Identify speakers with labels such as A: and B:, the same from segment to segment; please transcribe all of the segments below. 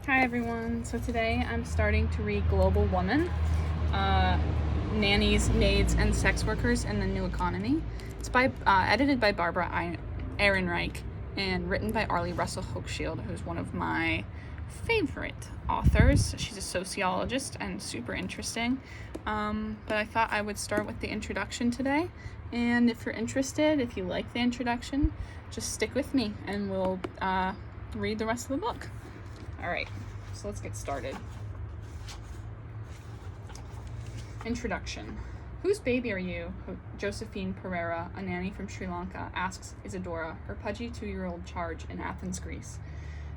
A: Hi everyone. So today I'm starting to read Global Woman, Nannies, Maids, and Sex Workers in the New Economy. It's edited by Barbara Ehrenreich and written by Arlie Hochschild, who's one of my favorite authors. She's a sociologist and super interesting. But I thought I would start with the introduction today. And if you're interested, if you like the introduction, just stick with me and we'll read the rest of the book. All right, so let's get started. Introduction. Whose baby are you? Josephine Pereira, a nanny from Sri Lanka, asks Isadora, her pudgy 2-year-old charge in Athens, Greece.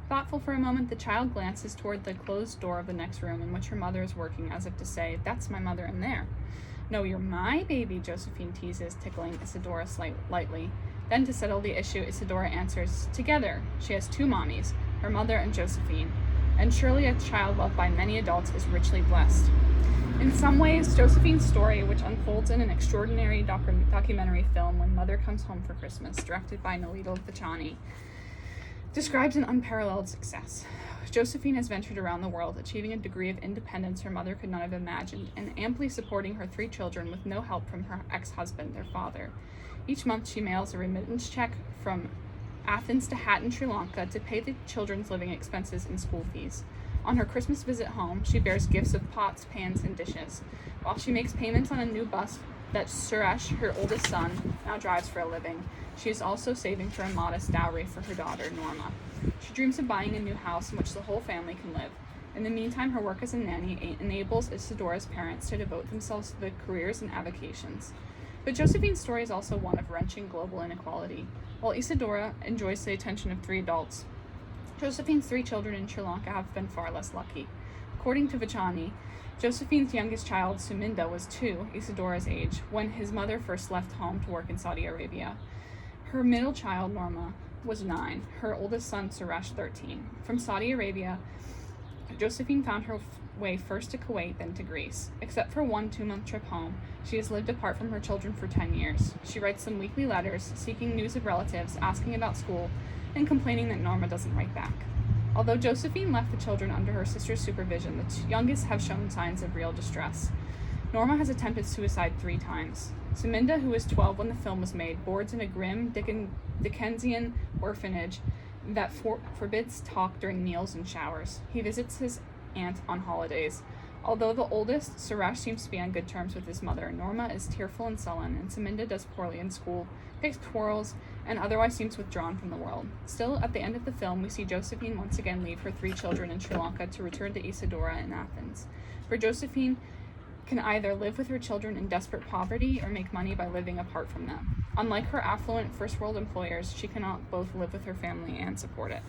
A: Thoughtful for a moment, the child glances toward the closed door of the next room in which her mother is working, as if to say, "That's my mother in there." "No, you're my baby," Josephine teases, tickling Isadora lightly. Then, to settle the issue, Isadora answers, "Together. She has 2 mommies, her mother and Josephine. And surely a child loved by many adults is richly blessed." In some ways, Josephine's story, which unfolds in an extraordinary documentary film, When Mother Comes Home for Christmas, directed by Nalita Vachani, describes an unparalleled success. Josephine has ventured around the world, achieving a degree of independence her mother could not have imagined, and amply supporting her 3 children with no help from her ex-husband, their father. Each month she mails a remittance check from Athens to Hatton, Sri Lanka, to pay the children's living expenses and school fees. On her Christmas visit home, she bears gifts of pots, pans, and dishes, while she makes payments on a new bus that Suresh, her oldest son, now drives for a living. She is also saving for a modest dowry for her daughter, Norma. She dreams of buying a new house in which the whole family can live. In the meantime, her work as a nanny enables Isadora's parents to devote themselves to their careers and avocations. But Josephine's story is also one of wrenching global inequality. While Isadora enjoys the attention of 3 adults, Josephine's 3 children in Sri Lanka have been far less lucky. According to Vachani, Josephine's youngest child, Suminda, was 2, Isadora's age, when his mother first left home to work in Saudi Arabia. Her middle child, Norma, was 9, her oldest son, Suresh, 13. From Saudi Arabia, Josephine found her way first to Kuwait, then to Greece. Except for one 2-month trip home, she has lived apart from her children for 10 years. She writes them weekly letters, seeking news of relatives, asking about school, and complaining that Norma doesn't write back. Although Josephine left the children under her sister's supervision, the youngest have shown signs of real distress. Norma has attempted suicide 3 times. Suminda, who was 12 when the film was made, boards in a grim Dickensian orphanage that forbids talk during meals and showers. He visits his aunt on holidays. Although the oldest, Suresh, seems to be on good terms with his mother, Norma is tearful and sullen, and Suminda does poorly in school, picks quarrels, and otherwise seems withdrawn from the world. Still, at the end of the film, we see Josephine once again leave her 3 children in Sri Lanka to return to Isadora in Athens. For Josephine can either live with her children in desperate poverty or make money by living apart from them. Unlike her affluent first-world employers, she cannot both live with her family and support it.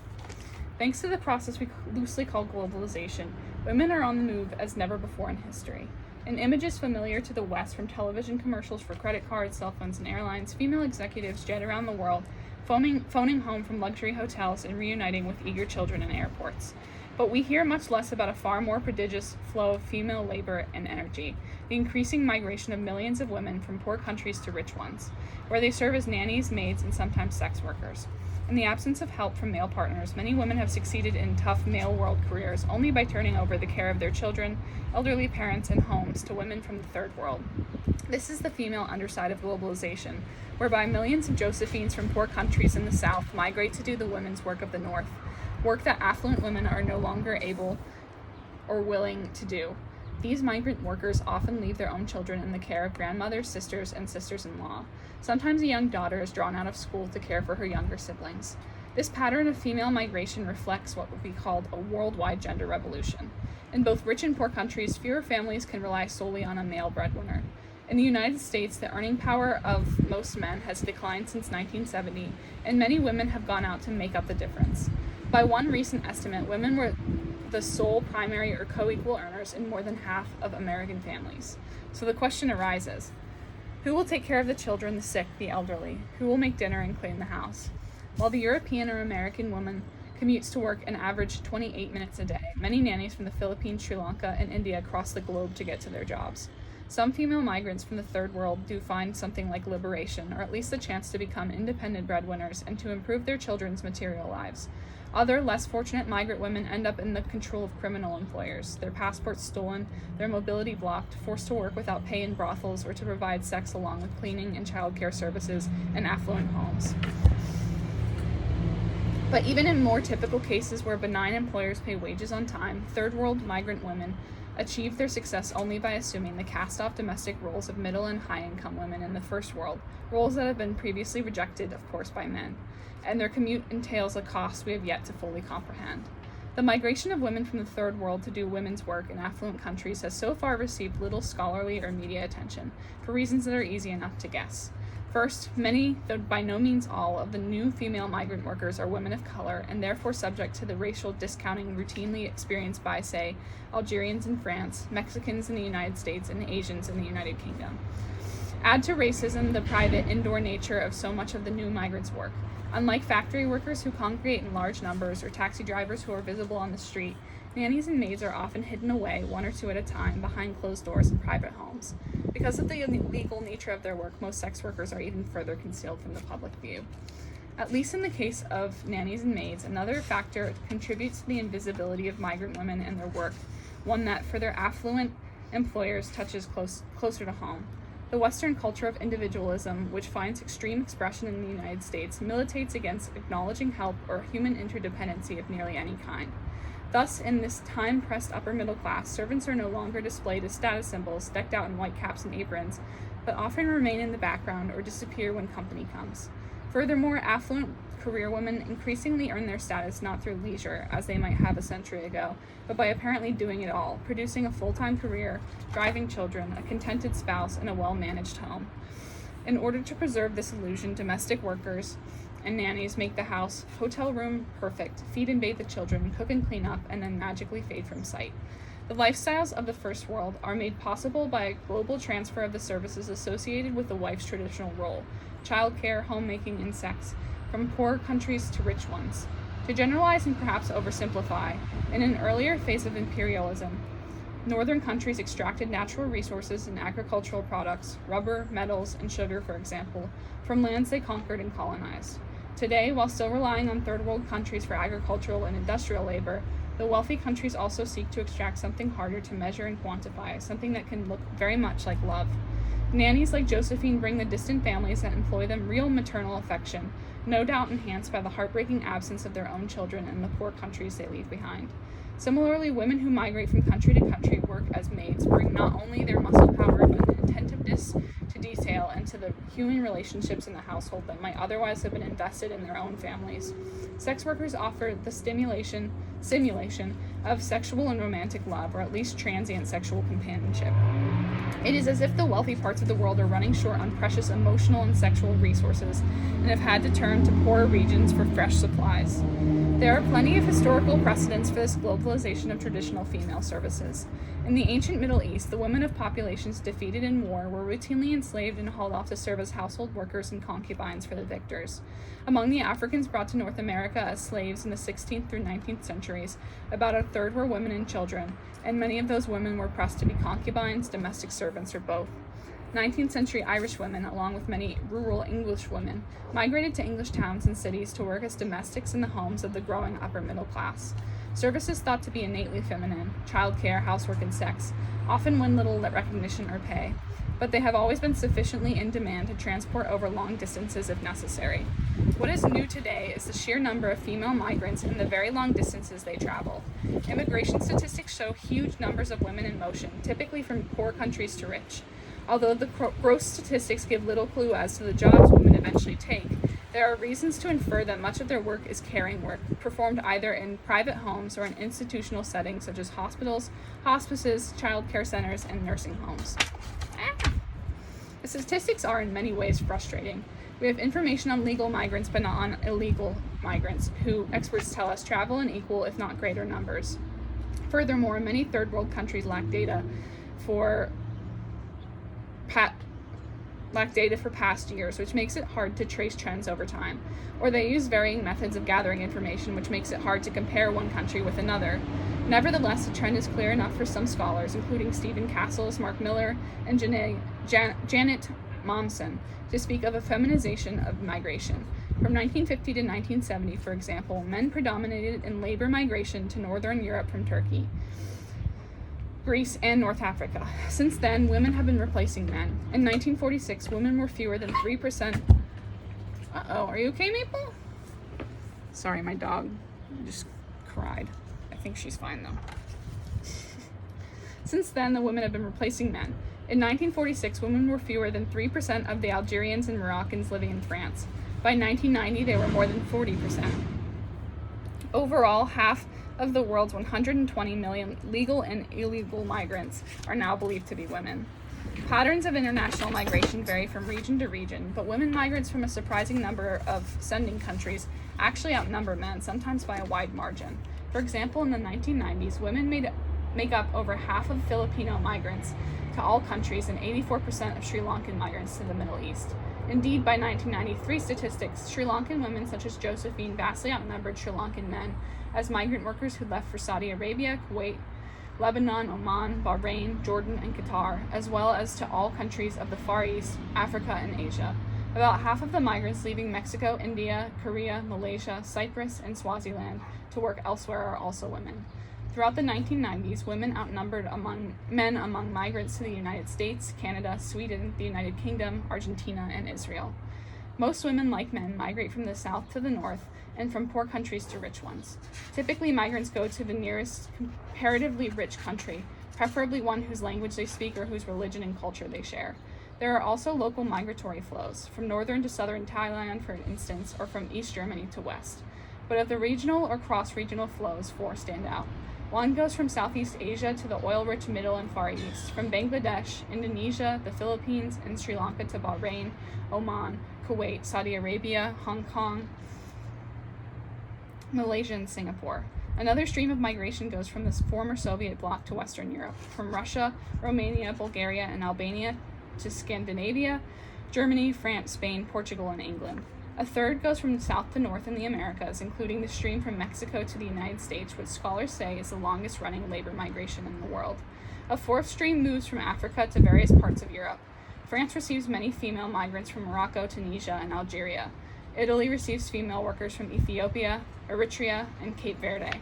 A: Thanks to the process we loosely call globalization, women are on the move as never before in history. In images familiar to the West from television commercials for credit cards, cell phones, and airlines, female executives jet around the world, phoning home from luxury hotels and reuniting with eager children in airports. But we hear much less about a far more prodigious flow of female labor and energy, the increasing migration of millions of women from poor countries to rich ones, where they serve as nannies, maids, and sometimes sex workers. In the absence of help from male partners, many women have succeeded in tough male world careers only by turning over the care of their children, elderly parents, and homes to women from the third world. This is the female underside of globalization, whereby millions of Josephines from poor countries in the South migrate to do the women's work of the North, work that affluent women are no longer able or willing to do. These migrant workers often leave their own children in the care of grandmothers, sisters, and sisters-in-law. Sometimes a young daughter is drawn out of school to care for her younger siblings. This pattern of female migration reflects what would be called a worldwide gender revolution. In both rich and poor countries, fewer families can rely solely on a male breadwinner. In the United States, the earning power of most men has declined since 1970, and many women have gone out to make up the difference. By one recent estimate, women were the sole primary or co-equal earners in more than half of American families. So the question arises, who will take care of the children, the sick, the elderly? Who will make dinner and clean the house? While the European or American woman commutes to work an average 28 minutes a day, many nannies from the Philippines, Sri Lanka, and India cross the globe to get to their jobs. Some female migrants from the third world do find something like liberation, or at least the chance to become independent breadwinners and to improve their children's material lives. Other, less fortunate migrant women end up in the control of criminal employers, their passports stolen, their mobility blocked, forced to work without pay in brothels or to provide sex along with cleaning and childcare services in affluent homes. But even in more typical cases where benign employers pay wages on time, third world migrant women achieve their success only by assuming the cast-off domestic roles of middle and high-income women in the first world, roles that have been previously rejected, of course, by men, and their commute entails a cost we have yet to fully comprehend. The migration of women from the third world to do women's work in affluent countries has so far received little scholarly or media attention, for reasons that are easy enough to guess. First, many, though by no means all, of the new female migrant workers are women of color and therefore subject to the racial discounting routinely experienced by, say, Algerians in France, Mexicans in the United States, and Asians in the United Kingdom. Add to racism the private, indoor nature of so much of the new migrants' work. Unlike factory workers who congregate in large numbers or taxi drivers who are visible on the street, nannies and maids are often hidden away, one or two at a time, behind closed doors in private homes. Because of the illegal nature of their work, most sex workers are even further concealed from the public view. At least in the case of nannies and maids, another factor contributes to the invisibility of migrant women and their work, one that for their affluent employers touches closer to home. The Western culture of individualism, which finds extreme expression in the United States, militates against acknowledging help or human interdependency of nearly any kind. Thus, in this time-pressed upper middle class, servants are no longer displayed as status symbols decked out in white caps and aprons, but often remain in the background or disappear when company comes. Furthermore, affluent career women increasingly earn their status not through leisure, as they might have a century ago, but by apparently doing it all, producing a full-time career, driving children, a contented spouse, and a well-managed home. In order to preserve this illusion, domestic workers and nannies make the house, hotel room perfect, feed and bathe the children, cook and clean up, and then magically fade from sight. The lifestyles of the first world are made possible by a global transfer of the services associated with the wife's traditional role, childcare, homemaking, and sex, from poor countries to rich ones. To generalize and perhaps oversimplify, in an earlier phase of imperialism, northern countries extracted natural resources and agricultural products, rubber, metals, and sugar, for example, from lands they conquered and colonized. Today, while still relying on third world countries for agricultural and industrial labor, the wealthy countries also seek to extract something harder to measure and quantify, something that can look very much like love. Nannies like Josephine bring the distant families that employ them real maternal affection, no doubt enhanced by the heartbreaking absence of their own children in the poor countries they leave behind. Similarly, women who migrate from country to country work as maids bring not only their muscle power, but an attentiveness to detail and to the human relationships in the household that might otherwise have been invested in their own families. Sex workers offer the simulation of sexual and romantic love, or at least transient sexual companionship. It is as if the wealthy parts of the world are running short on precious emotional and sexual resources and have had to turn to poorer regions for fresh supplies. There are plenty of historical precedents for this globalization of traditional female services. In the ancient Middle East, the women of populations defeated in war were routinely enslaved and hauled off to serve as household workers and concubines for the victors. Among the Africans brought to North America as slaves in the 16th through 19th centuries, about a third were women and children, and many of those women were pressed to be concubines, domestic servants, or both. 19th century Irish women, along with many rural English women, migrated to English towns and cities to work as domestics in the homes of the growing upper middle class. Services thought to be innately feminine, childcare, housework, and sex, often win little recognition or pay, but they have always been sufficiently in demand to transport over long distances if necessary. What is new today is the sheer number of female migrants and the very long distances they travel. Immigration statistics show huge numbers of women in motion, typically from poor countries to rich. Although the gross statistics give little clue as to the jobs women eventually take, there are reasons to infer that much of their work is caring work, performed either in private homes or in institutional settings such as hospitals, hospices, child care centers, and nursing homes. The statistics are in many ways frustrating. We have information on legal migrants but not on illegal migrants, who experts tell us travel in equal if not greater numbers. Furthermore, many third world countries lack data for past years, which makes it hard to trace trends over time, or they use varying methods of gathering information, which makes it hard to compare one country with another. Nevertheless, the trend is clear enough for some scholars, including Stephen Castles, Mark Miller, and Janet Momsen, to speak of a feminization of migration. From 1950 to 1970, for example, men predominated in labor migration to Northern Europe from Turkey, Greece, and North Africa. Since then, women have been replacing men. In 1946, women were fewer than 3%. Uh-oh, are you okay, Maple? Sorry, my dog just cried. I think she's fine, though. Since then, the women have been replacing men. In 1946, women were fewer than 3% of the Algerians and Moroccans living in France. By 1990, they were more than 40%. Overall, half of the world's 120 million legal and illegal migrants are now believed to be women. Patterns of international migration vary from region to region, but women migrants from a surprising number of sending countries actually outnumber men, sometimes by a wide margin. For example, in the 1990s, women make up over half of Filipino migrants to all countries and 84% of Sri Lankan migrants to the Middle East. Indeed, by 1993 statistics, Sri Lankan women such as Josephine vastly outnumbered Sri Lankan men as migrant workers who left for Saudi Arabia, Kuwait, Lebanon, Oman, Bahrain, Jordan, and Qatar, as well as to all countries of the Far East, Africa, and Asia. About half of the migrants leaving Mexico, India, Korea, Malaysia, Cyprus, and Swaziland to work elsewhere are also women. Throughout the 1990s, women outnumbered men among migrants to the United States, Canada, Sweden, the United Kingdom, Argentina, and Israel. Most women, like men, migrate from the south to the north and from poor countries to rich ones. Typically, migrants go to the nearest comparatively rich country, preferably one whose language they speak or whose religion and culture they share. There are also local migratory flows, from northern to southern Thailand, for instance, or from East Germany to West. But of the regional or cross-regional flows, four stand out. One goes from Southeast Asia to the oil-rich Middle and Far East, from Bangladesh, Indonesia, the Philippines, and Sri Lanka to Bahrain, Oman, Kuwait, Saudi Arabia, Hong Kong, Malaysia, and Singapore. Another stream of migration goes from the former Soviet bloc to Western Europe, from Russia, Romania, Bulgaria, and Albania to Scandinavia, Germany, France, Spain, Portugal, and England. A third goes from south to north in the Americas, including the stream from Mexico to the United States, which scholars say is the longest-running labor migration in the world. A fourth stream moves from Africa to various parts of Europe. France receives many female migrants from Morocco, Tunisia, and Algeria. Italy receives female workers from Ethiopia, Eritrea, and Cape Verde.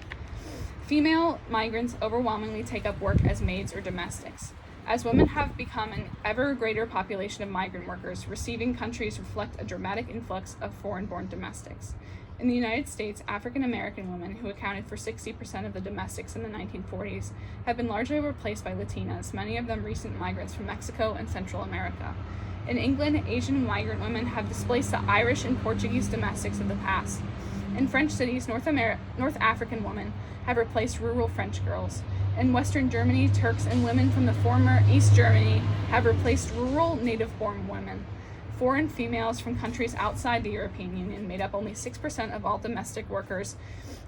A: Female migrants overwhelmingly take up work as maids or domestics. As women have become an ever greater population of migrant workers, receiving countries reflect a dramatic influx of foreign-born domestics. In the United States, African American women, who accounted for 60% of the domestics in the 1940s, have been largely replaced by Latinas, many of them recent migrants from Mexico and Central America. In England, Asian migrant women have displaced the Irish and Portuguese domestics of the past. In French cities, North African women have replaced rural French girls. In Western Germany, Turks and women from the former East Germany have replaced rural native-born women. Foreign females from countries outside the European Union made up only 6% of all domestic workers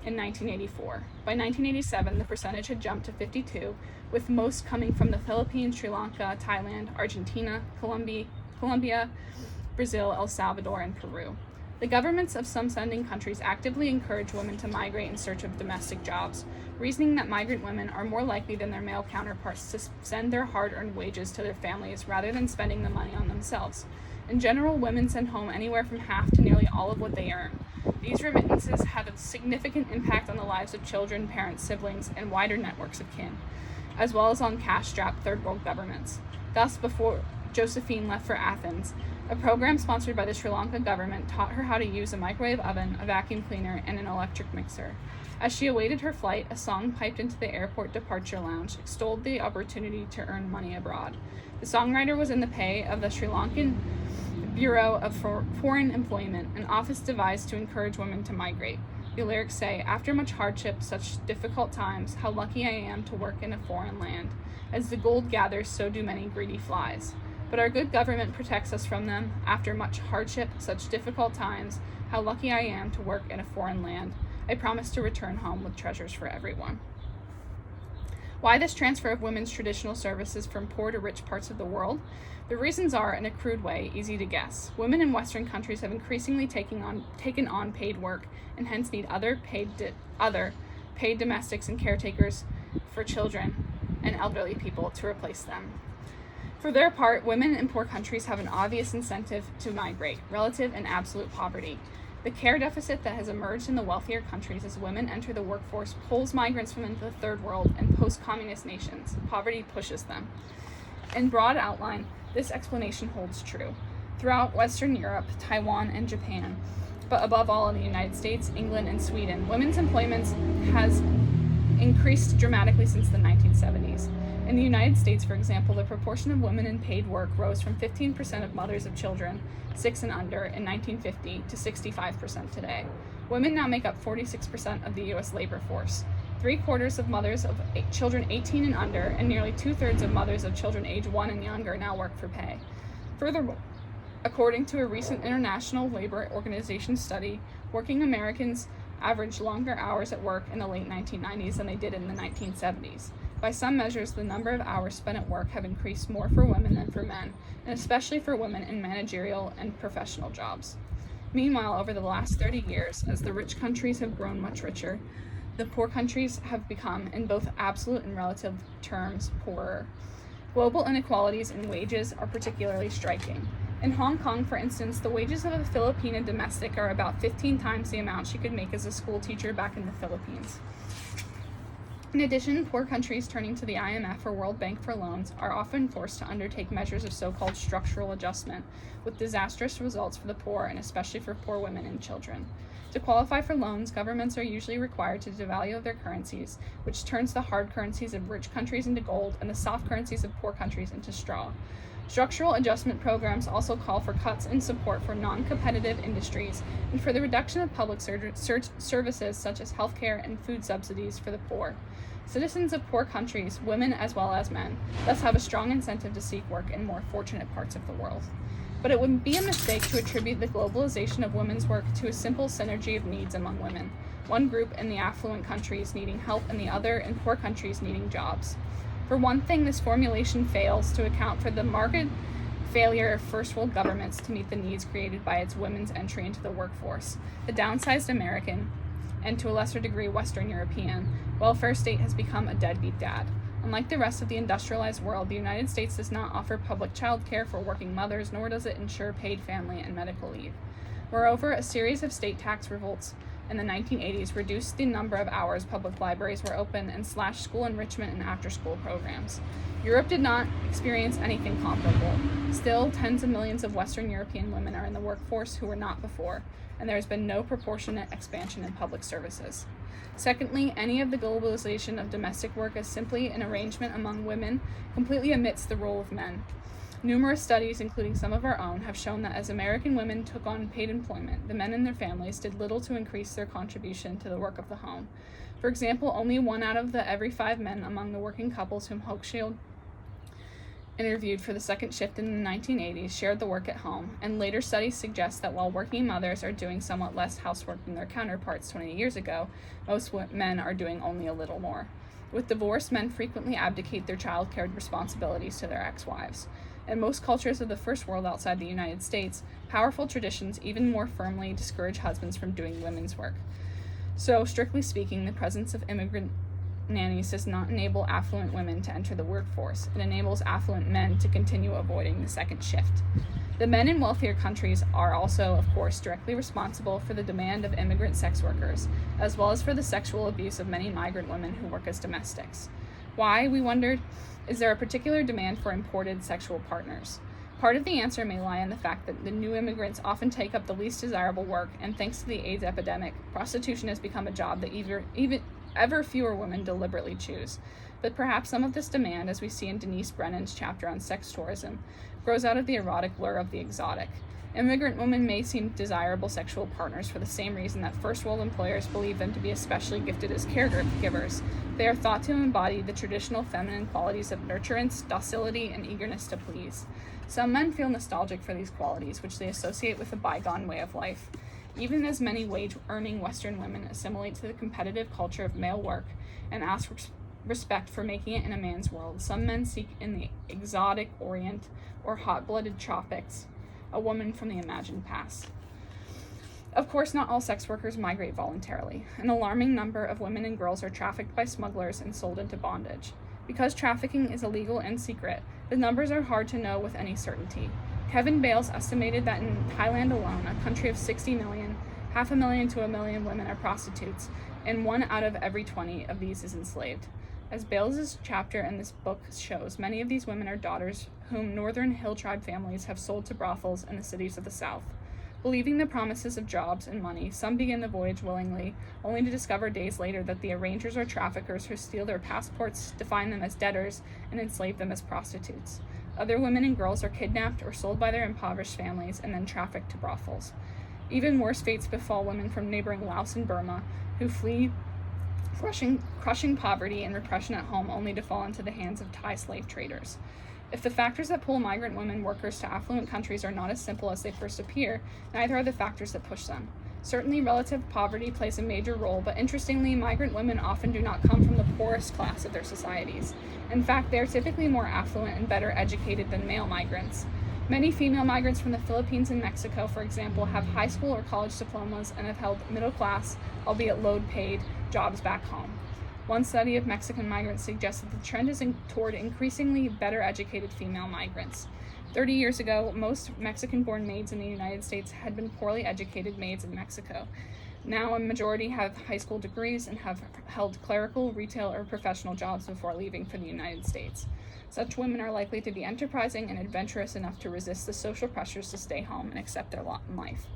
A: in 1984. By 1987, the percentage had jumped to 52%, with most coming from the Philippines, Sri Lanka, Thailand, Argentina, Colombia, Brazil, El Salvador, and Peru. The governments of some sending countries actively encourage women to migrate in search of domestic jobs, reasoning that migrant women are more likely than their male counterparts to send their hard-earned wages to their families rather than spending the money on themselves. In general, women send home anywhere from half to nearly all of what they earn. These remittances have a significant impact on the lives of children, parents, siblings, and wider networks of kin, as well as on cash-strapped third-world governments. Thus, before Josephine left for Athens, a program sponsored by the Sri Lanka government taught her how to use a microwave oven, a vacuum cleaner, and an electric mixer. As she awaited her flight, a song piped into the airport departure lounge extolled the opportunity to earn money abroad. The songwriter was in the pay of the Sri Lankan Bureau of Foreign Employment, an office devised to encourage women to migrate. The lyrics say, "After much hardship, such difficult times, how lucky I am to work in a foreign land. As the gold gathers, so do many greedy flies. But our good government protects us from them. After much hardship, such difficult times, how lucky I am to work in a foreign land. I promise to return home with treasures for everyone." Why this transfer of women's traditional services from poor to rich parts of the world? The reasons are, in a crude way, easy to guess. Women in Western countries have increasingly taken on paid work, and hence need other paid domestics and caretakers for children and elderly people to replace them. For their part, women in poor countries have an obvious incentive to migrate, relative and absolute poverty. The care deficit that has emerged in the wealthier countries as women enter the workforce pulls migrants from into the third world and post-communist nations. Poverty pushes them. In broad outline, this explanation holds true throughout Western Europe, Taiwan, and Japan, but above all in the United States, England, and Sweden. Women's employment has increased dramatically since the 1970s. In the United States, for example, the proportion of women in paid work rose from 15% of mothers of children 6 and under in 1950 to 65% today. Women now make up 46% of the U.S. labor force. 3/4 of mothers of children 18 and under, and nearly 2/3 of mothers of children age 1 and younger now work for pay. Furthermore, according to a recent International Labor Organization study, working Americans averaged longer hours at work in the late 1990s than they did in the 1970s. By some measures, the number of hours spent at work have increased more for women than for men, and especially for women in managerial and professional jobs. Meanwhile, over the last 30 years, as the rich countries have grown much richer, the poor countries have become, in both absolute and relative terms, poorer. Global inequalities in wages are particularly striking. In Hong Kong, for instance, the wages of a Filipina domestic are about 15 times the amount she could make as a school teacher back in the Philippines. In addition, poor countries turning to the IMF or World Bank for loans are often forced to undertake measures of so-called structural adjustment, with disastrous results for the poor and especially for poor women and children. To qualify for loans, governments are usually required to devalue their currencies, which turns the hard currencies of rich countries into gold and the soft currencies of poor countries into straw. Structural adjustment programs also call for cuts in support for non-competitive industries and for the reduction of public services such as healthcare and food subsidies for the poor. Citizens of poor countries, women as well as men, thus have a strong incentive to seek work in more fortunate parts of the world. But it would be a mistake to attribute the globalization of women's work to a simple synergy of needs among women, one group in the affluent countries needing help and the other in poor countries needing jobs. For one thing, this formulation fails to account for the marked failure of first world governments to meet the needs created by its women's entry into the workforce. The downsized American, and to a lesser degree Western European, welfare state has become a deadbeat dad. Unlike the rest of the industrialized world, the United States does not offer public child care for working mothers, nor does it ensure paid family and medical leave. Moreover, a series of state tax revolts in the 1980s reduced the number of hours public libraries were open and slashed school enrichment and after-school programs. Europe did not experience anything comparable. Still, tens of millions of Western European women are in the workforce who were not before, and there has been no proportionate expansion in public services. Secondly, any of the globalization of domestic work is simply an arrangement among women, completely omits the role of men. Numerous studies, including some of our own, have shown that as American women took on paid employment, the men and their families did little to increase their contribution to the work of the home. For example, only 1 out of every 5 men among the working couples whom Hochschild interviewed for the second shift in the 1980s shared the work at home, and later studies suggest that while working mothers are doing somewhat less housework than their counterparts 20 years ago, most men are doing only a little more. With divorce, men frequently abdicate their child care responsibilities to their ex-wives. In most cultures of the first world outside the United States, powerful traditions even more firmly discourage husbands from doing women's work. So, strictly speaking, the presence of immigrant nannies does not enable affluent women to enter the workforce. It enables affluent men to continue avoiding the second shift. The men in wealthier countries are also, of course, directly responsible for the demand of immigrant sex workers, as well as for the sexual abuse of many migrant women who work as domestics. Why, we wondered, is there a particular demand for imported sexual partners? Part of the answer may lie in the fact that the new immigrants often take up the least desirable work, and thanks to the AIDS epidemic, prostitution has become a job that ever fewer women deliberately choose. But perhaps some of this demand, as we see in Denise Brennan's chapter on sex tourism, grows out of the erotic lure of the exotic. Immigrant women may seem desirable sexual partners for the same reason that first world employers believe them to be especially gifted as caregivers. They are thought to embody the traditional feminine qualities of nurturance, docility, and eagerness to please. Some men feel nostalgic for these qualities, which they associate with a bygone way of life. Even as many wage-earning Western women assimilate to the competitive culture of male work and ask respect for making it in a man's world, some men seek in the exotic Orient or hot-blooded tropics a woman from the imagined past. Of course, not all sex workers migrate voluntarily. An alarming number of women and girls are trafficked by smugglers and sold into bondage. Because trafficking is illegal and secret, the numbers are hard to know with any certainty. Kevin Bales estimated that in Thailand alone, a country of 60 million, 500,000 to 1 million women are prostitutes, and 1 out of every 20 of these is enslaved. As Bales' chapter in this book shows, many of these women are daughters whom northern hill tribe families have sold to brothels in the cities of the South. Believing the promises of jobs and money, some begin the voyage willingly, only to discover days later that the arrangers are traffickers who steal their passports, define them as debtors, and enslave them as prostitutes. Other women and girls are kidnapped or sold by their impoverished families and then trafficked to brothels. Even worse fates befall women from neighboring Laos and Burma, who flee crushing poverty and repression at home only to fall into the hands of Thai slave traders. If the factors that pull migrant women workers to affluent countries are not as simple as they first appear, neither are the factors that push them. Certainly, relative poverty plays a major role, but interestingly, migrant women often do not come from the poorest class of their societies. In fact, they are typically more affluent and better educated than male migrants. Many female migrants from the Philippines and Mexico, for example, have high school or college diplomas and have held middle-class, albeit low-paid, jobs back home. One study of Mexican migrants suggests that the trend is toward increasingly better educated female migrants. 30 years ago, most Mexican-born maids in the United States had been poorly educated maids in Mexico. Now, a majority have high school degrees and have held clerical, retail, or professional jobs before leaving for the United States. Such women are likely to be enterprising and adventurous enough to resist the social pressures to stay home and accept their lot in life.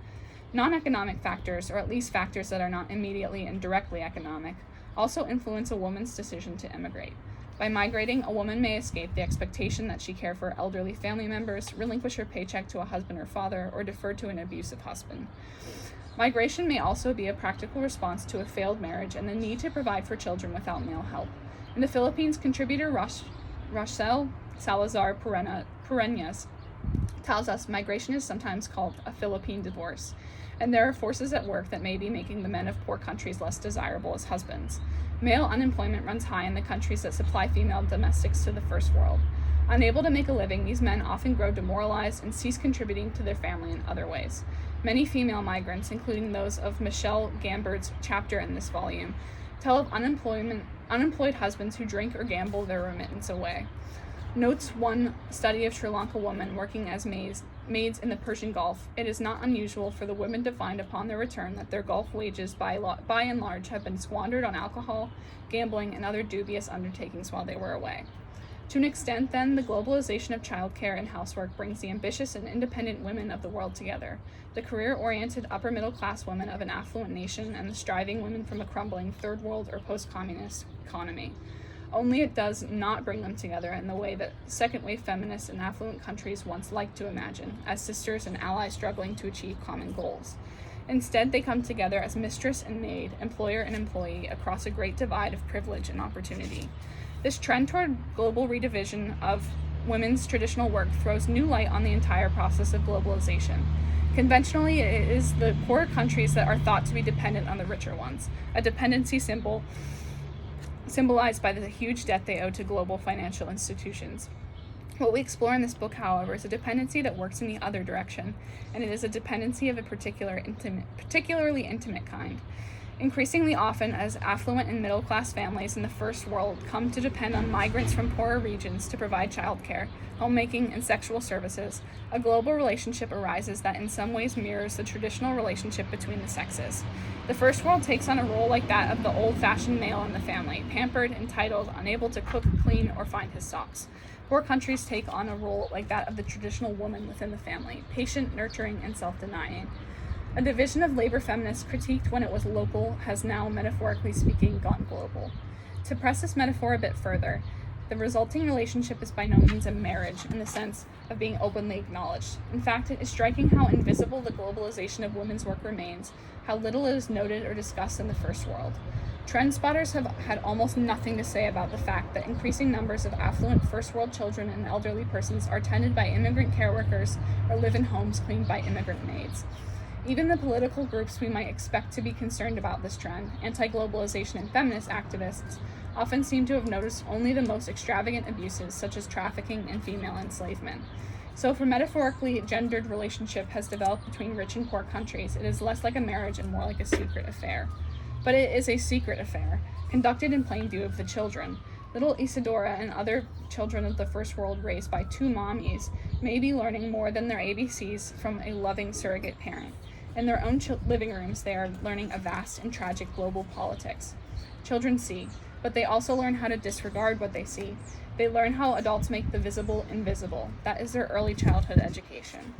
A: Non-economic factors, or at least factors that are not immediately and directly economic, also influence a woman's decision to immigrate. By migrating, a woman may escape the expectation that she care for elderly family members, relinquish her paycheck to a husband or father, or defer to an abusive husband. Migration may also be a practical response to a failed marriage and the need to provide for children without male help. In the Philippines, contributor Rochelle Salazar Pereñas tells us migration is sometimes called a Philippine divorce, and there are forces at work that may be making the men of poor countries less desirable as husbands. Male unemployment runs high in the countries that supply female domestics to the first world. Unable to make a living, these men often grow demoralized and cease contributing to their family in other ways. Many female migrants, including those of Michelle Gambert's chapter in this volume, tell of unemployed husbands who drink or gamble their remittance away. Notes one study of Sri Lanka women working as maids in the Persian Gulf, it is not unusual for the women to find upon their return that their Gulf wages by and large have been squandered on alcohol, gambling, and other dubious undertakings while they were away. To an extent, then, the globalization of childcare and housework brings the ambitious and independent women of the world together, the career-oriented upper-middle-class women of an affluent nation and the striving women from a crumbling third world or post-communist economy. Only it does not bring them together in the way that second-wave feminists in affluent countries once liked to imagine, as sisters and allies struggling to achieve common goals. Instead, they come together as mistress and maid, employer and employee, across a great divide of privilege and opportunity. This trend toward global redivision of women's traditional work throws new light on the entire process of globalization. Conventionally, it is the poorer countries that are thought to be dependent on the richer ones, a dependency symbolized by the huge debt they owe to global financial institutions. What we explore in this book, however, is a dependency that works in the other direction, and it is a dependency of a particularly intimate kind. Increasingly often, as affluent and middle-class families in the first world come to depend on migrants from poorer regions to provide childcare, homemaking, and sexual services, a global relationship arises that in some ways mirrors the traditional relationship between the sexes. The first world takes on a role like that of the old-fashioned male in the family, pampered, entitled, unable to cook, clean, or find his socks. Poor countries take on a role like that of the traditional woman within the family, patient, nurturing, and self-denying. A division of labor feminists critiqued when it was local has now, metaphorically speaking, gone global. To press this metaphor a bit further, the resulting relationship is by no means a marriage in the sense of being openly acknowledged. In fact, it is striking how invisible the globalization of women's work remains, how little it is noted or discussed in the first world. Trend spotters have had almost nothing to say about the fact that increasing numbers of affluent first world children and elderly persons are tended by immigrant care workers or live in homes cleaned by immigrant maids. Even the political groups we might expect to be concerned about this trend, anti-globalization and feminist activists, often seem to have noticed only the most extravagant abuses such as trafficking and female enslavement. So if a metaphorically gendered relationship has developed between rich and poor countries, it is less like a marriage and more like a secret affair. But it is a secret affair, conducted in plain view of the children. Little Isadora and other children of the first world raised by two mommies may be learning more than their ABCs from a loving surrogate parent. In their own living rooms, they are learning a vast and tragic global politics. Children see, but they also learn how to disregard what they see. They learn how adults make the visible invisible. That is their early childhood education.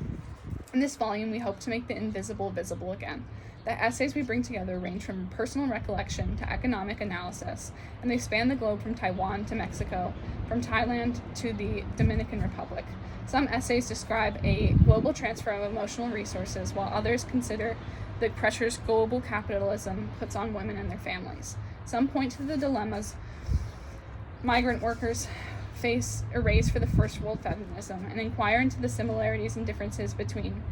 A: In this volume, we hope to make the invisible visible again. The essays we bring together range from personal recollection to economic analysis, and they span the globe from Taiwan to Mexico, from Thailand to the Dominican Republic. Some essays describe a global transfer of emotional resources, while others consider the pressures global capitalism puts on women and their families. Some point to the dilemmas migrant workers face erased for the first world feminism, and inquire into the similarities and differences between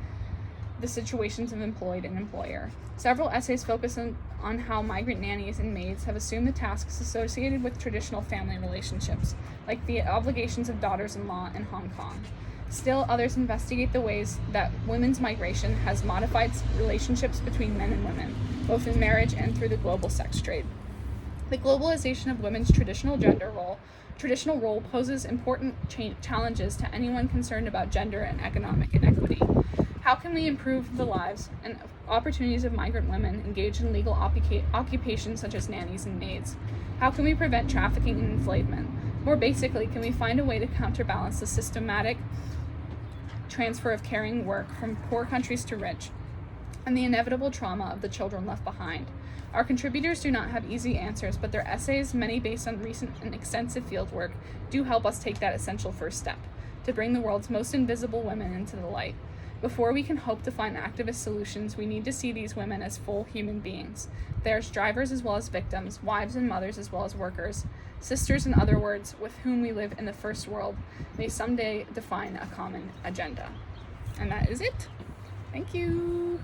A: the situations of employed and employer. Several essays focus on how migrant nannies and maids have assumed the tasks associated with traditional family relationships, like the obligations of daughters-in-law in Hong Kong. Still, others investigate the ways that women's migration has modified relationships between men and women, both in marriage and through the global sex trade. The globalization of women's traditional role poses important challenges to anyone concerned about gender and economic inequity. How can we improve the lives and opportunities of migrant women engaged in legal occupations such as nannies and maids? How can we prevent trafficking and enslavement? More basically, can we find a way to counterbalance the systematic transfer of caring work from poor countries to rich, and the inevitable trauma of the children left behind? Our contributors do not have easy answers, but their essays, many based on recent and extensive fieldwork, do help us take that essential first step, to bring the world's most invisible women into the light. Before we can hope to find activist solutions, we need to see these women as full human beings. They are drivers as well as victims, wives and mothers as well as workers, sisters in other words, with whom we live in the first world, may someday define a common agenda. And that is it. Thank you.